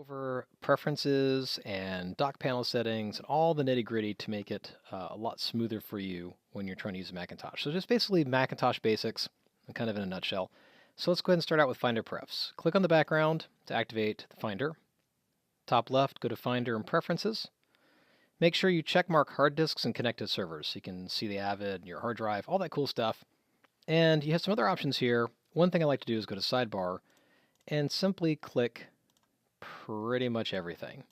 over preferences and dock panel settings and all the nitty gritty to make it a lot smoother for you when you're trying to use Macintosh. So just basically Macintosh basics, kind of in a nutshell. So let's go ahead and start out with Finder Prefs. Click on the background to activate the Finder. Top left, go to Finder and Preferences. Make sure you check mark hard disks and connected servers so you can see the Avid, your hard drive, all that cool stuff. And you have some other options here. One thing I like to do is go to Sidebar and simply click pretty much everything.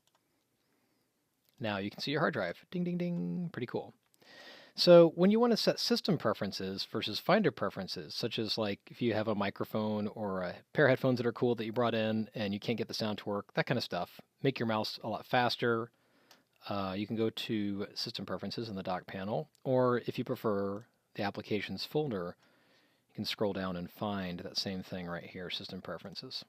Now you can see your hard drive. Ding, ding, ding. Pretty cool. So when you want to set system preferences versus Finder preferences, such as like if you have a microphone or a pair of headphones that are cool that you brought in and you can't get the sound to work, that kind of stuff, make your mouse a lot faster. You can go to System Preferences in the dock panel, or if you prefer the Applications folder, you can scroll down and find that same thing right here, System Preferences.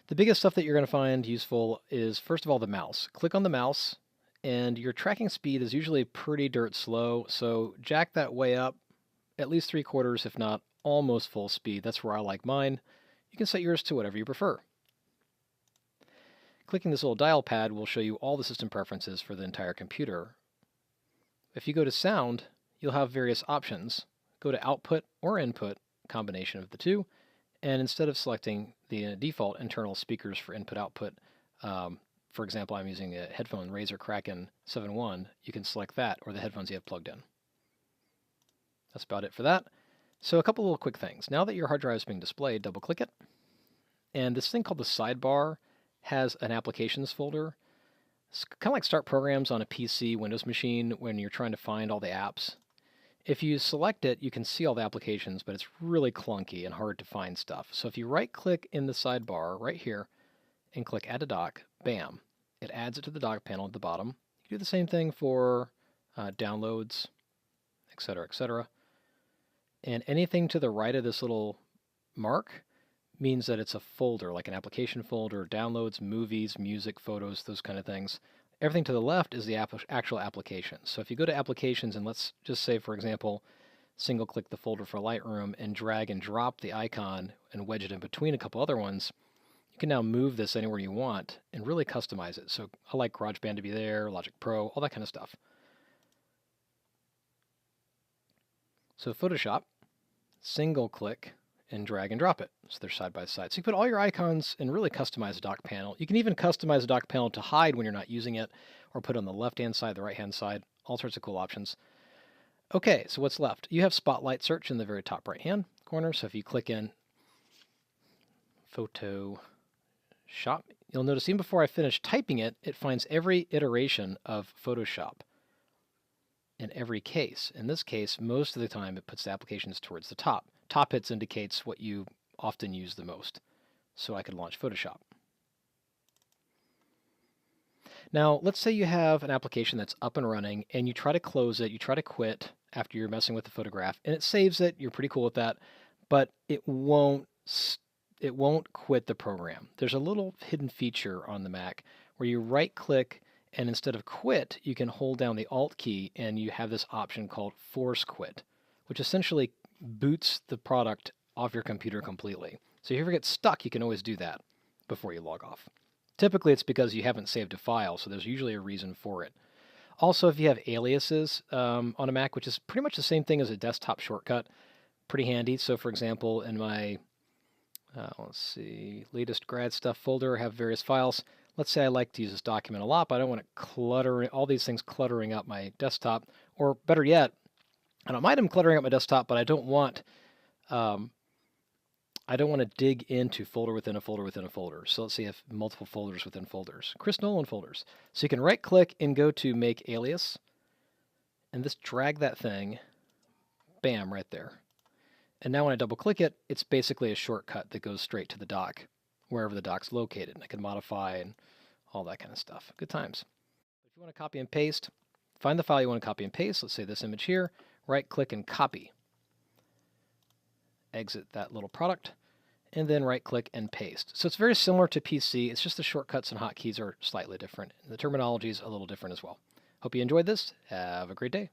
The biggest stuff that you're going to find useful is, first of all, the mouse. Click on the mouse, and your tracking speed is usually pretty dirt slow, so jack that way up at least 3/4, if not almost full speed. That's where I like mine. You can set yours to whatever you prefer. Clicking this little dial pad will show you all the system preferences for the entire computer. If you go to sound, you'll have various options. Go to output or input, combination of the two, and instead of selecting the default internal speakers for input-output, for example, I'm using a headphone Razer Kraken 7.1, you can select that or the headphones you have plugged in. That's about it for that. So a couple little quick things. Now that your hard drive is being displayed, double-click it, and this thing called the sidebar has an applications folder. It's kind of like start programs on a PC, Windows machine when you're trying to find all the apps. If you select it, you can see all the applications, but it's really clunky and hard to find stuff. So if you right-click in the sidebar right here and click Add to Dock, bam, it adds it to the dock panel at the bottom. You do the same thing for downloads, etc., etc. And anything to the right of this little mark means that it's a folder, like an application folder, downloads, movies, music, photos, those kind of things. Everything to the left is the actual application. So if you go to Applications and let's just say, for example, single-click the folder for Lightroom and drag and drop the icon and wedge it in between a couple other ones, you can now move this anywhere you want and really customize it. So I like GarageBand to be there, Logic Pro, all that kind of stuff. So Photoshop, single-click and drag and drop it. So they're side by side. So you put all your icons and really customize the dock panel. You can even customize the dock panel to hide when you're not using it, or put it on the left-hand side, the right-hand side, all sorts of cool options. Okay, so what's left? You have Spotlight Search in the very top right-hand corner. So if you click in Photoshop, you'll notice even before I finish typing it, it finds every iteration of Photoshop in every case. In this case, most of the time, it puts the applications towards the top. Top hits indicates what you often use the most. So I could launch Photoshop. Now, let's say you have an application that's up and running and you try to close it, you try to quit after you're messing with the photograph, and it saves it, you're pretty cool with that, but it won't quit the program. There's a little hidden feature on the Mac where you right-click and instead of quit, you can hold down the Alt key and you have this option called Force Quit, which essentially boots the product off your computer completely. So if you ever get stuck, you can always do that before you log off. Typically, it's because you haven't saved a file, so there's usually a reason for it. Also, if you have aliases on a Mac, which is pretty much the same thing as a desktop shortcut, pretty handy. So for example, in my, latest grad stuff folder, I have various files. Let's say I like to use this document a lot, but I don't want to clutter all these things cluttering up my desktop. Or better yet, I don't mind them cluttering up my desktop, but I don't want to dig into folder within a folder within a folder. So let's say you have multiple folders within folders. Chris Nolan folders. So you can right-click and go to Make Alias, and just drag that thing, bam, right there. And now when I double-click it, it's basically a shortcut that goes straight to the dock, wherever the dock's located. And I can modify and all that kind of stuff. Good times. If you want to copy and paste, find the file you want to copy and paste. Let's say this image here. Right-click and copy. Exit that little product, and then right-click and paste. So it's very similar to PC. It's just the shortcuts and hotkeys are slightly different. The terminology is a little different as well. Hope you enjoyed this. Have a great day.